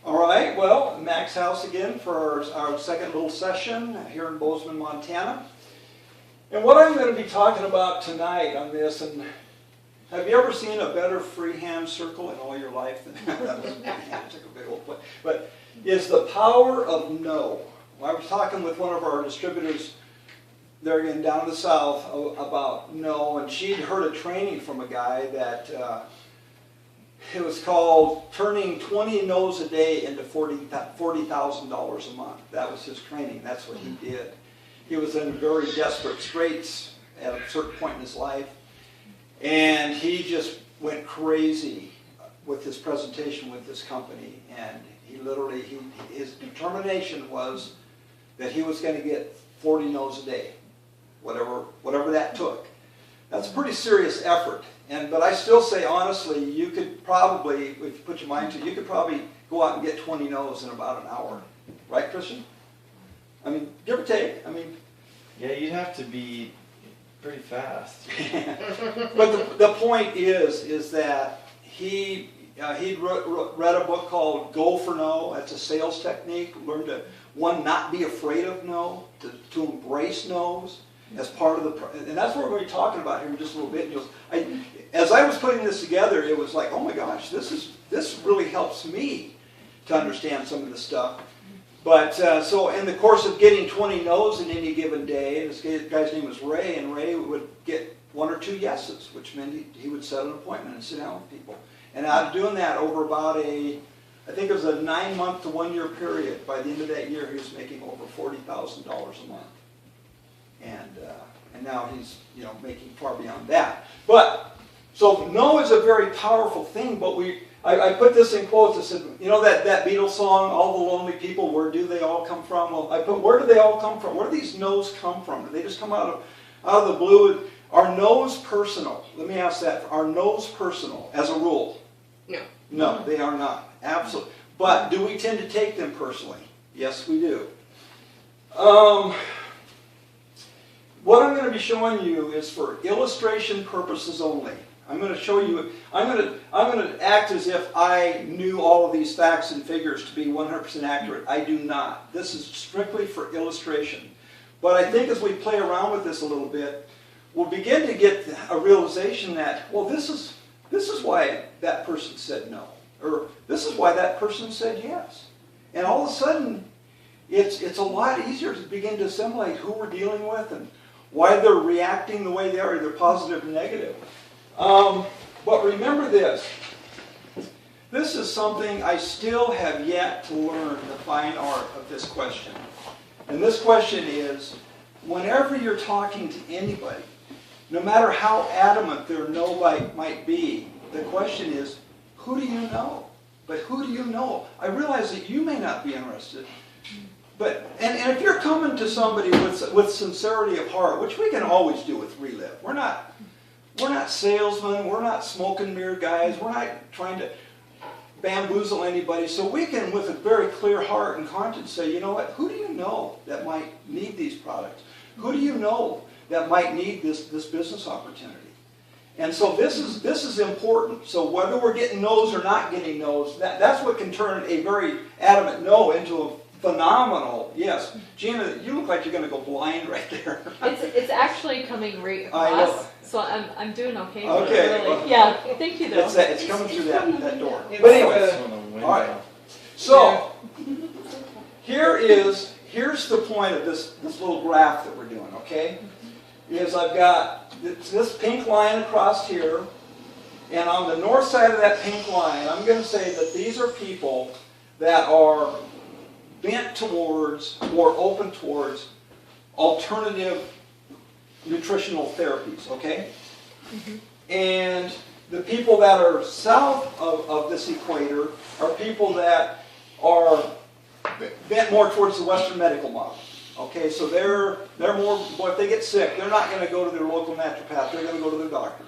All right, well, Mac's house again for our second little session here in Bozeman, Montana. And what I'm going to be talking about tonight on this, and have you ever seen a better freehand circle in all your life than that? Was freehand, took a big old play. But is the power of no. Well, I was talking with one of our distributors there again down in the south about no, and she'd heard a training from a guy that it was called turning 20 no's a day into $40,000 a month. That was his training. That's what he did. He was in very desperate straits at a certain point in his life, and he just went crazy with his presentation with this company. And he literally, his determination was that he was going to get 40 no's a day, whatever that took. That's a pretty serious effort. But I still say, honestly, you could probably, if you put your mind to it, you could probably go out and get 20 no's in about an hour. Right, Christian? I mean, give or take. I mean, yeah, you'd have to be pretty fast. But the point is that he read a book called Go for No. That's a sales technique. Learn to, one, not be afraid of no, to embrace no's as part of the, and that's what we're going to be talking about here in just a little bit. As I was putting this together, it was like, oh my gosh, this really helps me to understand some of this stuff. But so in the course of getting 20 no's in any given day, and this guy's name was Ray, and Ray would get 1 or 2 yeses, which meant he would set an appointment and sit down with people. And out of doing that over about I think it was a 9-month to 1-year period, by the end of that year he was making over $40,000 a month. And now he's making far beyond that. But so no is a very powerful thing. But I put this in quotes. I said, that Beatles song, "All the Lonely People," where do they all come from? Well, I put, where do they all come from? Where do these no's come from? Do they just come out of the blue? Are no's personal? Let me ask that. Are no's personal as a rule? No. No, they are not. Absolutely. But do we tend to take them personally? Yes, we do. What I'm going to be showing you is for illustration purposes only. I'm going to show you, I'm going to act as if I knew all of these facts and figures to be 100% accurate. I do not. This is strictly for illustration. But I think as we play around with this a little bit, we'll begin to get a realization that, well, this is why that person said no. Or this is why that person said yes. And all of a sudden, it's a lot easier to begin to assimilate who we're dealing with and why they're reacting the way they are, either positive or negative. But remember this. This is something I still have yet to learn the fine art of this question. And this question is, whenever you're talking to anybody, no matter how adamant their no might be, the question is, who do you know? But who do you know? I realize that you may not be interested. But and if you're coming to somebody with sincerity of heart, which we can always do with Relive, we're not salesmen, we're not smoke and mirror guys, we're not trying to bamboozle anybody. So we can, with a very clear heart and conscience, say, you know what? Who do you know that might need these products? Who do you know that might need this business opportunity? And so this is important. So whether we're getting no's or not getting no's, that's what can turn a very adamant no into a phenomenal yes. Gina, you look like you're going to go blind right there. It's actually coming right I know. across, so I'm doing okay. Okay. Really. Well, yeah, thank you though. It's coming through that door. But anyway, all right. So here's the point of this little graph that we're doing. Okay, is I've got this pink line across here, and on the north side of that pink line, I'm going to say that these are people that are bent towards or open towards alternative nutritional therapies, okay? Mm-hmm. And the people that are south of this equator are people that are bent more towards the Western medical model. Okay, so they're more, well, if they get sick, they're not going to go to their local naturopath, they're going to go to their doctor.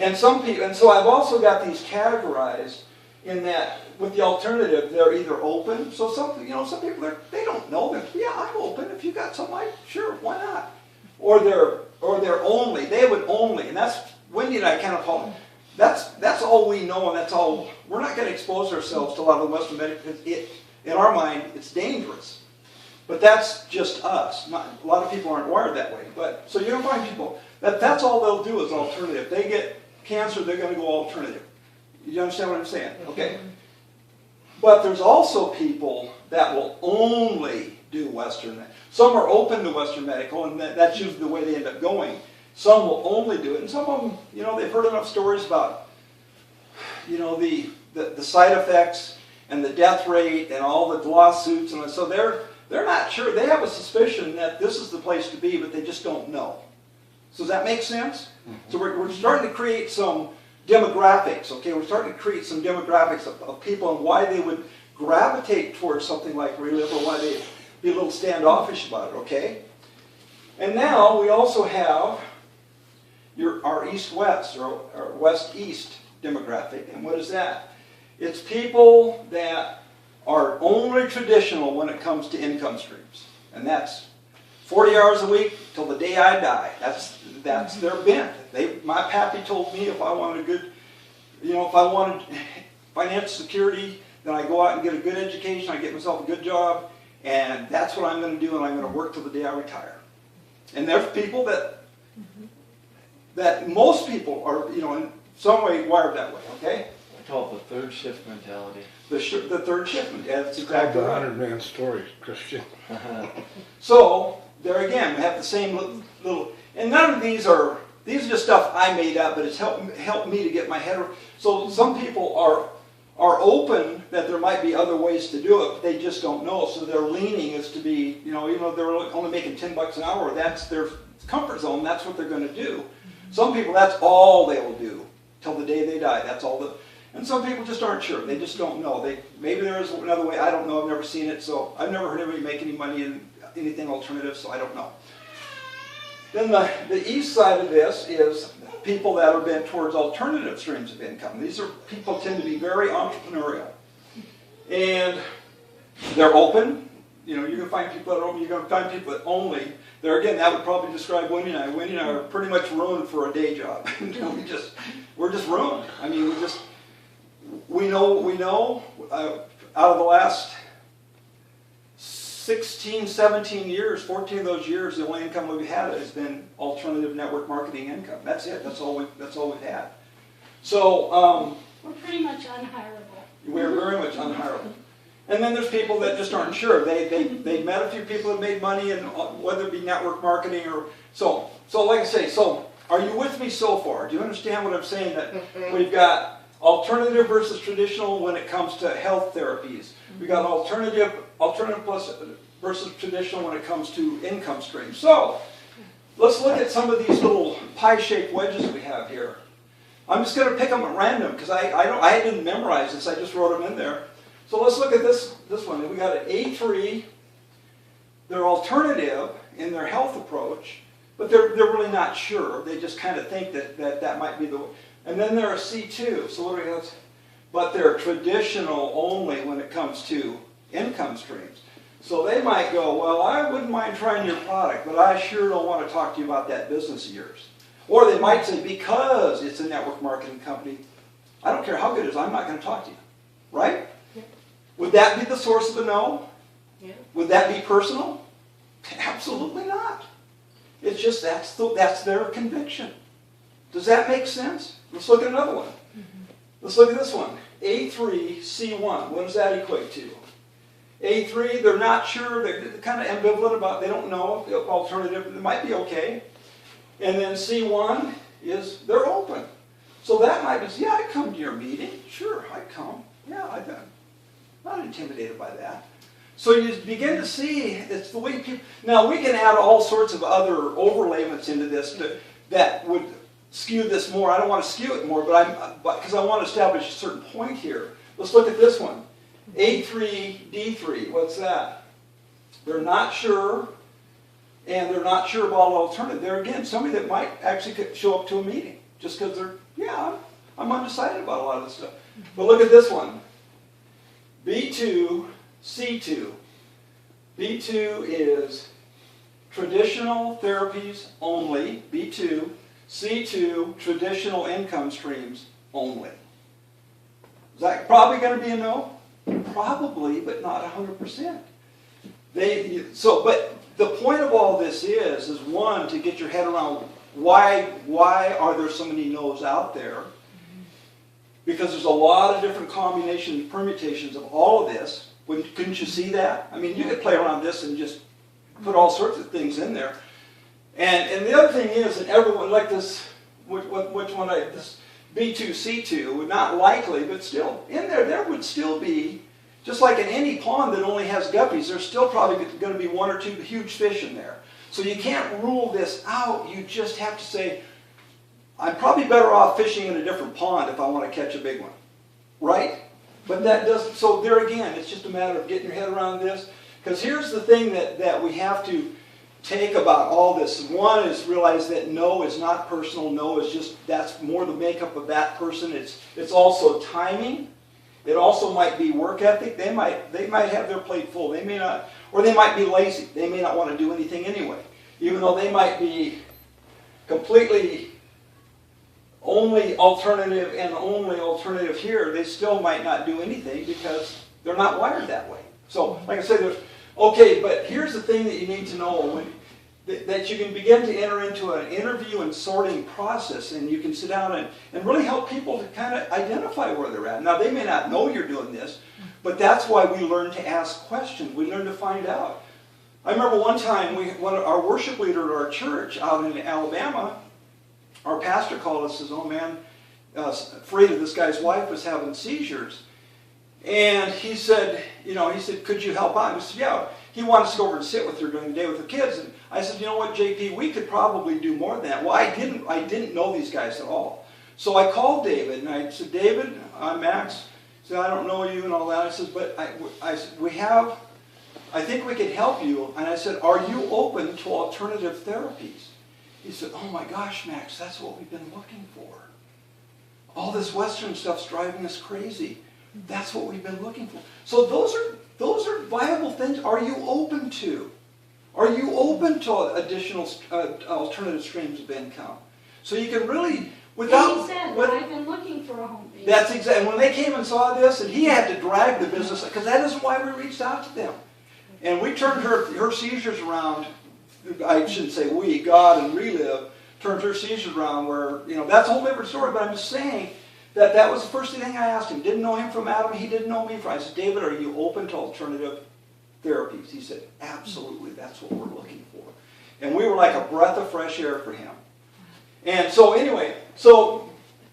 And some people, and so I've also got these categorized in that with the alternative, they're either open. So some people they don't know. Yeah, I'm open. If you got something, sure, why not? Or they're only. They would only, and that's Wendy and I kind of call it that's all we know, and that's all. We're not going to expose ourselves to a lot of the Western medical. In our mind, it's dangerous. But that's just us. A lot of people aren't wired that way. But so you're going to find people that's all they'll do is alternative. They get cancer, they're going to go alternative. You understand what I'm saying? Okay. But there's also people that will only do Western. Some are open to Western medical, and that's usually the way they end up going. Some will only do it, and some of them, they've heard enough stories about, the side effects and the death rate and all the lawsuits, and so they're not sure. They have a suspicion that this is the place to be, but they just don't know. So does that make sense? Mm-hmm. So we're starting to create some demographics, okay? We're starting to create some demographics of people and why they would gravitate towards something like Relive, or why they'd be a little standoffish about it, okay? And now we also have our east-west, or west-east demographic. And what is that? It's people that are only traditional when it comes to income streams. And that's 40 hours a week till the day I die. That's their bent. My pappy told me if I wanted if I wanted financial security, then I go out and get a good education, I get myself a good job, and that's what I'm going to do, and I'm going to work till the day I retire. And there's people that most people are, in some way wired that way, okay? I call it the third shift mentality. The third shift mentality, that's exactly the right. 100-man story, Christian. So, there again, we have the same little, and none of these are just stuff I made up, but it's helped me to get my head around. So some people are open that there might be other ways to do it, but they just don't know. So their leaning is to be, even though they're only making $10 an hour, that's their comfort zone, that's what they're going to do. Some people, that's all they will do till the day they die. That's all and some people just aren't sure. They just don't know. Maybe there is another way. I don't know. I've never seen it, so I've never heard anybody make any money in anything alternative, so I don't know. Then the east side of this is people that are bent towards alternative streams of income. These are people tend to be very entrepreneurial, and they're open. You're going to find people that are open. You're going to find people that only. There again, that would probably describe Wendy and I. Wendy and I are pretty much ruined for a day job. We're just ruined. I mean, we know out of the last 16, 17 years, 14 of those years, the only income we've had has been alternative network marketing income. That's it. That's all we've had. So we're pretty much unhireable. We're very much unhireable. And then there's people that just aren't sure. They met a few people that made money, and whether it be network marketing or so. So like I say, so are you with me so far? Do you understand what I'm saying? That we've got alternative versus traditional when it comes to health therapies. We got alternative plus versus traditional when it comes to income streams. So let's look at some of these little pie-shaped wedges we have here. I'm just going to pick them at random because I didn't memorize this. I just wrote them in there. So let's look at this one. We got an A3. They're alternative in their health approach, but they're really not sure. They just kind of think that might be the way. And then they're a C2. So what do we have? But they're traditional only when it comes to income streams. So they might go, well, I wouldn't mind trying your product, but I sure don't want to talk to you about that business of yours. Or they might say, because it's a network marketing company, I don't care how good it is, I'm not going to talk to you. Right? Yeah. Would that be the source of the no? Yeah. Would that be personal? Absolutely not. It's just that's their conviction. Does that make sense? Let's look at another one. Let's look at this one. A3C1. What does that equate to? A3, they're not sure. They're kind of ambivalent about. They don't know. Alternative. It might be okay. And then C1 is they're open. So that might be, yeah, I come to your meeting. Sure, I come. Yeah, I'm not intimidated by that. So you begin to see it's the way people. Now we can add all sorts of other overlayments into this that would skew this more. I don't want to skew it more, but because I want to establish a certain point here. Let's look at this one. A3D3. What's that? They're not sure, and they're not sure about alternative. They're again somebody that might actually show up to a meeting just because I'm undecided about a lot of this stuff. But look at this one. B2, C2. B2 is traditional therapies only, B2. C2, traditional income streams only. Is that probably going to be a no? Probably, but not 100%. But the point of all this is one, to get your head around why are there so many no's out there? Because there's a lot of different combinations, permutations of all of this. Couldn't you see that? I mean, you could play around this and just put all sorts of things in there. And the other thing is, and everyone like this, which one this B2C2, not likely, but still, in there would still be, just like in any pond that only has guppies, there's still probably going to be one or two huge fish in there. So you can't rule this out. You just have to say, I'm probably better off fishing in a different pond if I want to catch a big one. Right? But that doesn't, so there again, it's just a matter of getting your head around this. Because here's the thing that we have to take about all this. One is realize that no is not personal. No is just, that's more the makeup of that person. It's also timing. It also might be work ethic. They might have their plate full. They may not, or they might be lazy. They may not want to do anything anyway. Even though they might be completely only alternative and only alternative here, they still might not do anything because they're not wired that way. So, like I said, okay, but here's the thing that you need to know. That you can begin to enter into an interview and sorting process, and you can sit down and really help people to kind of identify where they're at. Now, they may not know you're doing this, but that's why we learn to ask questions. We learn to find out. I remember one time, our worship leader at our church out in Alabama, our pastor called us and says, oh man, afraid of this guy's wife was having seizures. And he said, could you help out? And I said, yeah. He wanted us to go over and sit with her during the day with the kids. And I said, you know what, JP, we could probably do more than that. Well, I didn't know these guys at all. So I called David, and I said, David, I'm Max. He said, I don't know you and all that. I said, but I think we could help you. And I said, are you open to alternative therapies? He said, oh my gosh, Max, that's what we've been looking for. All this Western stuff's driving us crazy. That's what we've been looking for. So those are viable things. Are you open to? Are you open to additional alternative streams of income? So you can really, without... And he said, I've been looking for a home base. That's exactly. When they came and saw this, and he had to drag the business, because that is why we reached out to them. And we turned her seizures around. I shouldn't say we, God and Relive turned her seizures around where, that's a whole different story, but I'm just saying that was the first thing I asked him. Didn't know him from Adam, he didn't know me from. I said, David, are you open to alternative therapies? He said, absolutely, that's what we're looking for. And we were like a breath of fresh air for him. And so anyway, so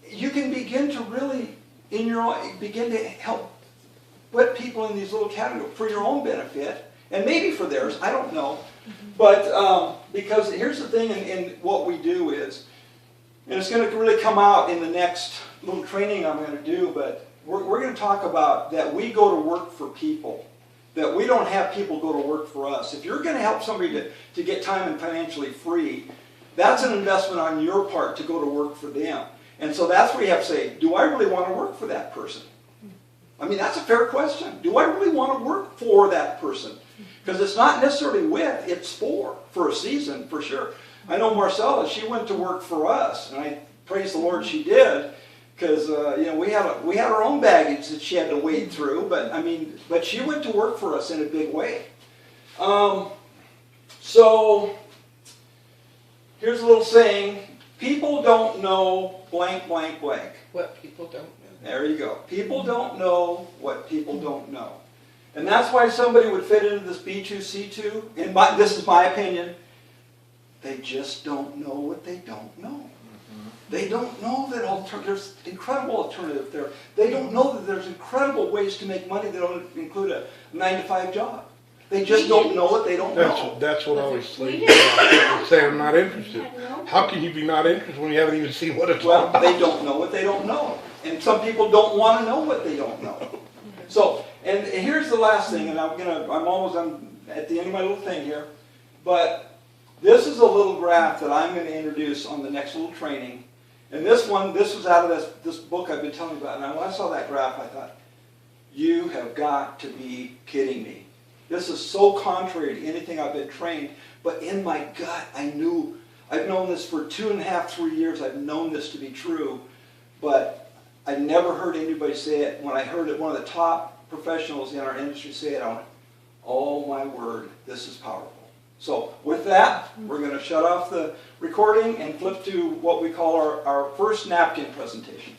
you can begin to really, begin to help put people in these little categories for your own benefit, and maybe for theirs, I don't know. But because here's the thing in what we do is, and it's going to really come out in the next little training I'm going to do, but we're going to talk about that we go to work for people, that we don't have people go to work for us. If you're going to help somebody to get time and financially free, that's an investment on your part to go to work for them. And so that's where you have to say, do I really want to work for that person? I mean, that's a fair question. Do I really want to work for that person? Because it's not necessarily with, it's for a season, for sure. I know Marcella, she went to work for us, and I praise the Lord she did, because we had our own baggage that she had to wade through, but she went to work for us in a big way. So here's a little saying: people don't know blank, blank, blank. What people don't know. There you go. People don't know what people don't know. And that's why somebody would fit into this B2C2. This is my opinion. They just don't know what they don't know. They don't know that there's incredible alternative there. They don't know that there's incredible ways to make money that don't include a 9-to-5 job. They just don't know what they don't know. That's what I always say. People say I'm not interested. How can you be not interested when you haven't even seen what it's Well, about? they don't know what they don't know. And some people don't want to know what they don't know. So, and here's the last thing, and I'm at the end of my little thing here, but this is a little graph that I'm going to introduce on the next little training. And this was out of this book I've been telling you about. And when I saw that graph, I thought, you have got to be kidding me. This is so contrary to anything I've been trained, but in my gut, I've known this for 2.5, 3 years. I've known this to be true, but I never heard anybody say it. When I heard it, one of the top professionals in our industry say it, I went, oh my word, this is powerful. So with that, we're going to shut off the recording and flip to what we call our first napkin presentation.